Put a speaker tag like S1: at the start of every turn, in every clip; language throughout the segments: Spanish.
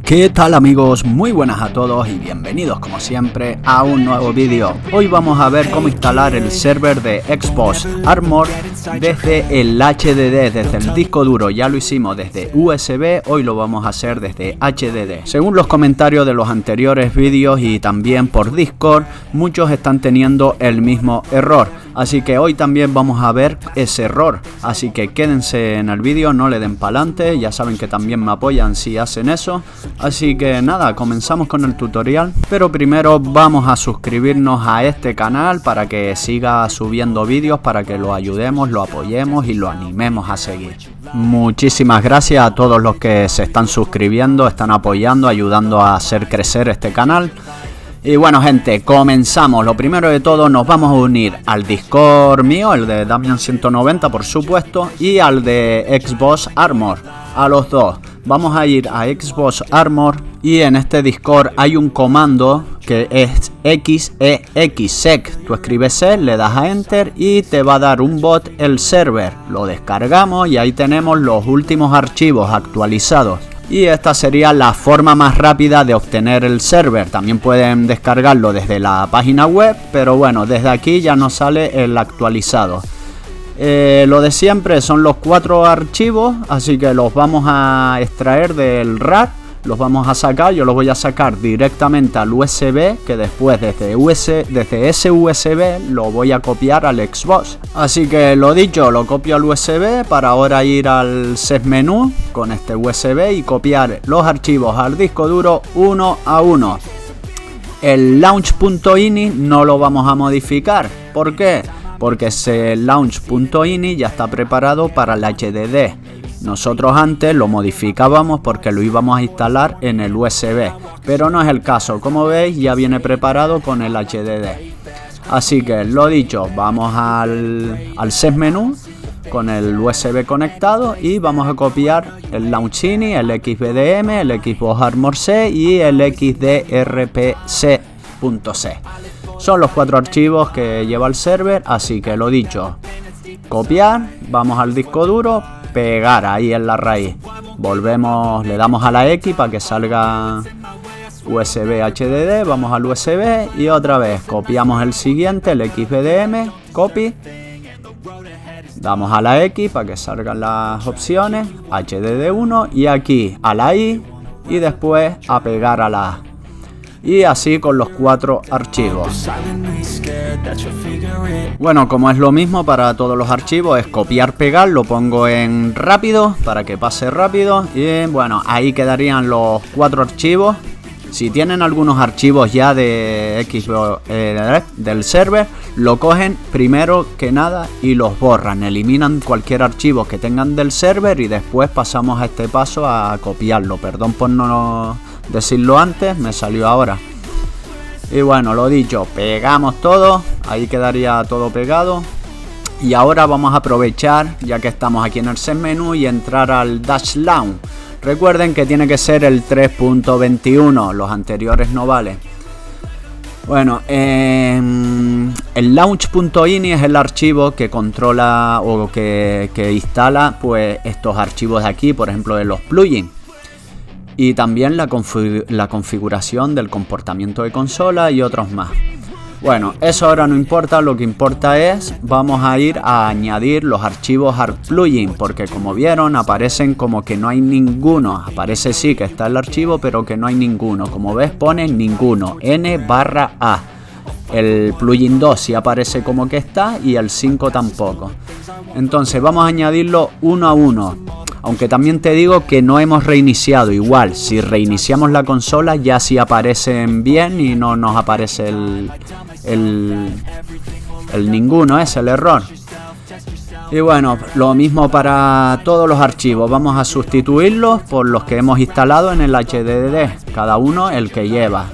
S1: ¿Qué tal amigos? Muy buenas a todos y bienvenidos como siempre a un nuevo vídeo. Hoy vamos a ver cómo instalar el server de Xbox Armor desde el HDD, desde el disco duro. Ya lo hicimos desde USB, hoy lo vamos a hacer desde HDD. Según los comentarios de los anteriores vídeos y también por Discord, muchos están teniendo el mismo error. Así que hoy también vamos a ver ese error. Así que quédense en el vídeo, no le den pa'lante. Ya saben que también me apoyan si hacen eso. Así que nada, comenzamos con el tutorial. Pero primero vamos a suscribirnos a este canal para que siga subiendo vídeos, para que lo ayudemos, lo apoyemos y lo animemos a seguir. Muchísimas gracias a todos los que se están suscribiendo, están apoyando, ayudando a hacer crecer este canal. Y bueno gente, comenzamos. Lo primero de todo, nos vamos a unir al Discord mío, el de Damian190 por supuesto, y al de Xbox Armor, a los dos. Vamos a ir a Xbox Armor y en este Discord hay un comando que es xexsec. Tú escribes sec, le das a enter y te va a dar un bot el server. Lo descargamos y ahí tenemos los últimos archivos actualizados. Y esta sería la forma más rápida de obtener el server. También pueden descargarlo desde la página web, pero bueno, desde aquí ya nos sale el actualizado. Lo de siempre son los 4 archivos, así que los vamos a extraer del RAR. Los vamos a sacar, yo los voy a sacar directamente al USB, que después desde ese USB lo voy a copiar al Xbox. Así que lo dicho, lo copio al USB para ahora ir al set menú con este USB y copiar los archivos al disco duro uno a uno. El launch.ini no lo vamos a modificar. ¿Por qué? Porque ese launch.ini ya está preparado para el HDD. Nosotros antes lo modificábamos porque lo íbamos a instalar en el USB, pero no es el caso. Como veis, ya viene preparado con el HDD. Así que lo dicho, vamos al set menú con el USB conectado y vamos a copiar el Launchini, el XBDM, el Xbox Armor C y el XDRPC.c. Son los 4 archivos que lleva el server, así que lo dicho, copiar, vamos al disco duro, pegar ahí en la raíz, volvemos, le damos a la X para que salga USB HDD, vamos al USB y otra vez copiamos el siguiente, el XBDM, copy, damos a la X para que salgan las opciones, HDD1 y aquí a la I y después a pegar a la A. Y así con los 4 archivos. Bueno, como es lo mismo para todos los archivos, es copiar, pegar, lo pongo en rápido para que pase rápido. Y bueno, ahí quedarían los 4 archivos. Si tienen algunos archivos ya de Xbox del server, lo cogen primero que nada y los borran, eliminan cualquier archivo que tengan del server y después pasamos a este paso a copiarlo. Perdón por no decirlo antes, me salió ahora. Y bueno, lo dicho, pegamos todo, ahí quedaría todo pegado. Y ahora vamos a aprovechar, ya que estamos aquí en el set menú, y entrar al Dash Launch. Recuerden que tiene que ser el 3.21, los anteriores no valen. Bueno, el launch.ini es el archivo que controla o que instala pues estos archivos de aquí, por ejemplo de los plugins. Y también la configuración del comportamiento de consola y otros más. Bueno, eso ahora no importa, lo que importa es, vamos a ir a añadir los archivos al plugin, porque como vieron aparecen como que no hay ninguno, aparece sí que está el archivo pero que no hay ninguno, como ves pone ninguno, N/A. El plugin 2 sí aparece como que está y el 5 tampoco. Entonces vamos a añadirlo uno a uno. Aunque también te digo que no hemos reiniciado. Igual, si reiniciamos la consola ya sí aparecen bien y no nos aparece el ninguno, es el error. Y bueno, lo mismo para todos los archivos. Vamos a sustituirlos por los que hemos instalado en el HDD. Cada uno el que lleva.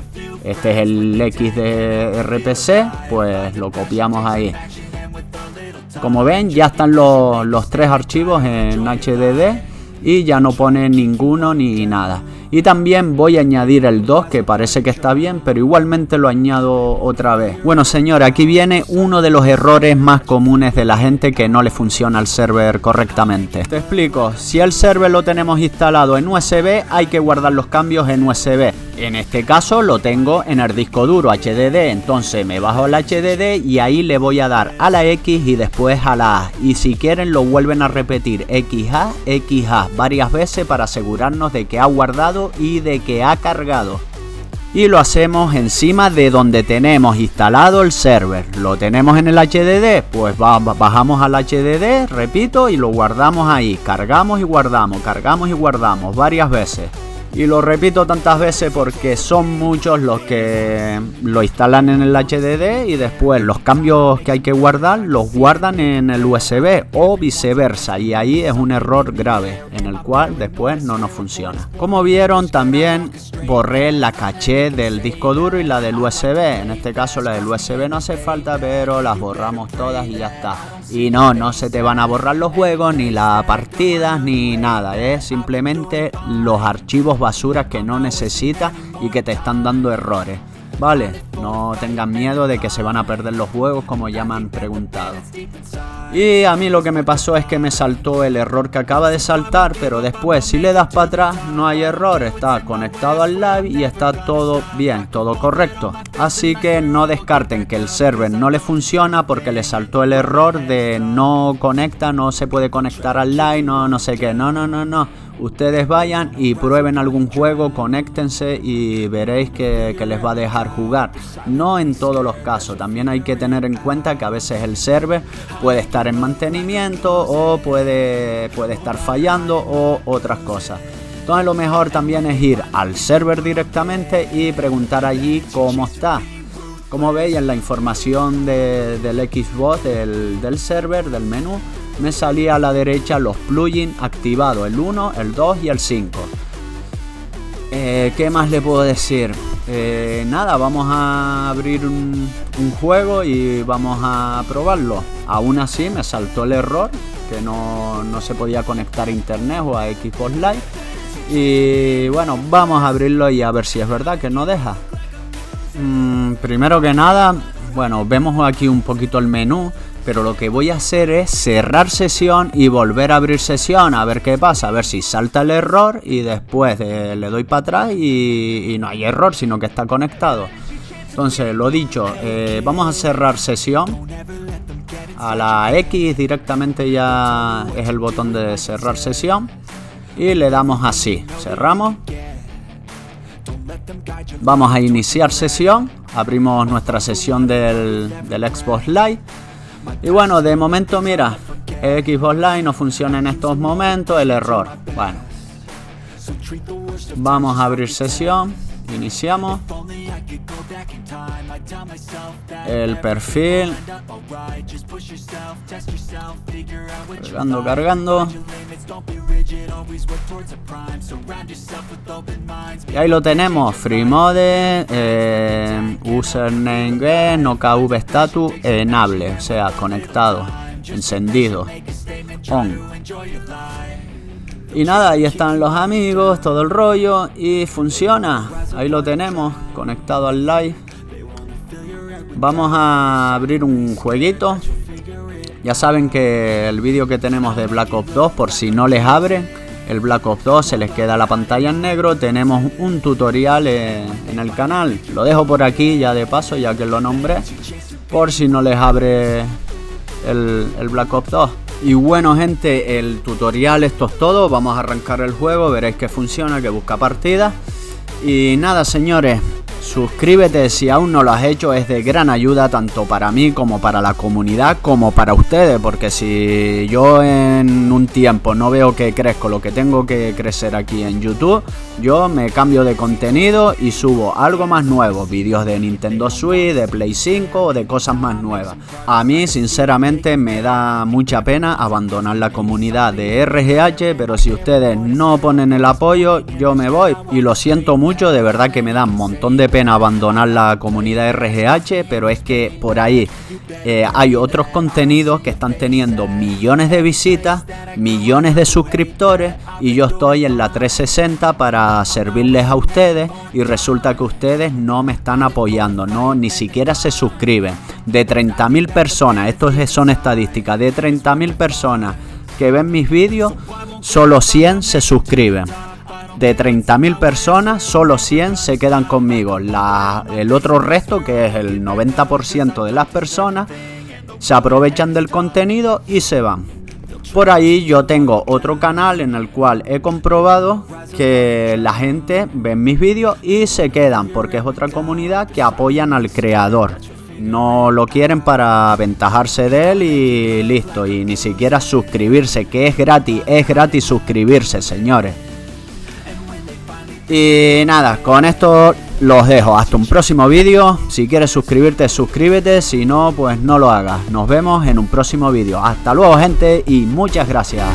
S1: Este es el XDRPC, pues lo copiamos ahí. Como ven, ya están los 3 archivos en HDD y ya no pone ninguno ni nada. Y también voy a añadir el 2, que parece que está bien, pero igualmente lo añado otra vez. Bueno, señor, aquí viene uno de los errores más comunes de la gente que no le funciona el server correctamente. Te explico, si el server lo tenemos instalado en USB, hay que guardar los cambios en USB. En este caso lo tengo en el disco duro HDD, entonces me bajo el HDD y ahí le voy a dar a la X y después a la A. Y si quieren lo vuelven a repetir XA varias veces para asegurarnos de que ha guardado y de que ha cargado. Y lo hacemos encima de donde tenemos instalado el server. Lo tenemos en el HDD, pues bajamos al HDD, repito, y lo guardamos ahí. Cargamos y guardamos varias veces. Y lo repito tantas veces porque son muchos los que lo instalan en el HDD y después los cambios que hay que guardar los guardan en el USB o viceversa, y ahí es un error grave en el cual después no nos funciona. Como vieron, también borré la caché del disco duro y la del USB. En este caso la del USB no hace falta, pero las borramos todas y ya está. Y no se te van a borrar los juegos, ni las partidas, ni nada. Es simplemente los archivos basuras que no necesitas y que te están dando errores. Vale, no tengan miedo de que se van a perder los juegos, como ya me han preguntado. Y a mí lo que me pasó es que me saltó el error que acaba de saltar, pero después si le das para atrás no hay error, está conectado al live y está todo bien, todo correcto. Así que no descarten que el server no le funciona porque le saltó el error de no conecta, no se puede conectar al live, no sé qué, no. Ustedes vayan y prueben algún juego, conéctense y veréis que les va a dejar jugar. No en todos los casos, también hay que tener en cuenta que a veces el server puede estar en mantenimiento o puede estar fallando o otras cosas. Entonces lo mejor también es ir al server directamente y preguntar allí cómo está. Como veis en la información del Xbox, del server, del menú, me salía a la derecha los plugins activados, el 1, el 2 y el 5. ¿Qué más le puedo decir? Nada, vamos a abrir un juego y vamos a probarlo. Aún así me saltó el error que no se podía conectar a internet o a Xbox Live. Y bueno, vamos a abrirlo y a ver si es verdad que no deja. Primero que nada, bueno, vemos aquí un poquito el menú. Pero lo que voy a hacer es cerrar sesión y volver a abrir sesión a ver qué pasa, a ver si salta el error y después le doy para atrás y no hay error, sino que está conectado. Entonces, lo dicho, vamos a cerrar sesión. A la X directamente ya es el botón de cerrar sesión y le damos así, cerramos. Vamos a iniciar sesión, abrimos nuestra sesión del Xbox Live. Y bueno, de momento mira, Xbox Live no funciona en estos momentos, el error. Bueno, vamos a abrir sesión, iniciamos el perfil, cargando. Y ahí lo tenemos, free mode, username, no KV status, enable, o sea, conectado, encendido, on. Y nada, ahí están los amigos, todo el rollo y funciona. Ahí lo tenemos, conectado al live. Vamos a abrir un jueguito. Ya saben que el vídeo que tenemos de Black Ops 2, por si no les abre, el Black Ops 2 se les queda la pantalla en negro. Tenemos un tutorial en el canal. Lo dejo por aquí ya de paso, ya que lo nombré, por si no les abre el Black Ops 2. Y bueno, gente, el tutorial esto es todo. Vamos a arrancar el juego, veréis que funciona, que busca partida. Y nada, señores, suscríbete si aún no lo has hecho, es de gran ayuda tanto para mí como para la comunidad como para ustedes, porque si yo en un tiempo no veo que crezco lo que tengo que crecer aquí en YouTube, yo me cambio de contenido y subo algo más nuevo, vídeos de Nintendo Switch, de Play 5 o de cosas más nuevas. A mí sinceramente me da mucha pena abandonar la comunidad de RGH, pero si ustedes no ponen el apoyo yo me voy y lo siento mucho, de verdad que me da un montón de pena. pena abandonar la comunidad RGH, pero es que por ahí hay otros contenidos que están teniendo millones de visitas, millones de suscriptores, y yo estoy en la 360 para servirles a ustedes, y resulta que ustedes no me están apoyando, no, ni siquiera se suscriben. De 30.000 personas, esto son estadísticas, de 30.000 personas que ven mis vídeos, solo 100 se suscriben. De 30.000 personas, solo 100 se quedan conmigo. El otro resto, que es el 90% de las personas, se aprovechan del contenido y se van. Por ahí yo tengo otro canal en el cual he comprobado que la gente ve mis vídeos y se quedan, porque es otra comunidad que apoyan al creador. No lo quieren para aventajarse de él y listo, y ni siquiera suscribirse, que es gratis suscribirse, señores. Y nada, con esto los dejo, hasta un próximo vídeo. Si quieres suscribirte, suscríbete, si no, pues no lo hagas. Nos vemos en un próximo vídeo. Hasta luego, gente, y muchas gracias.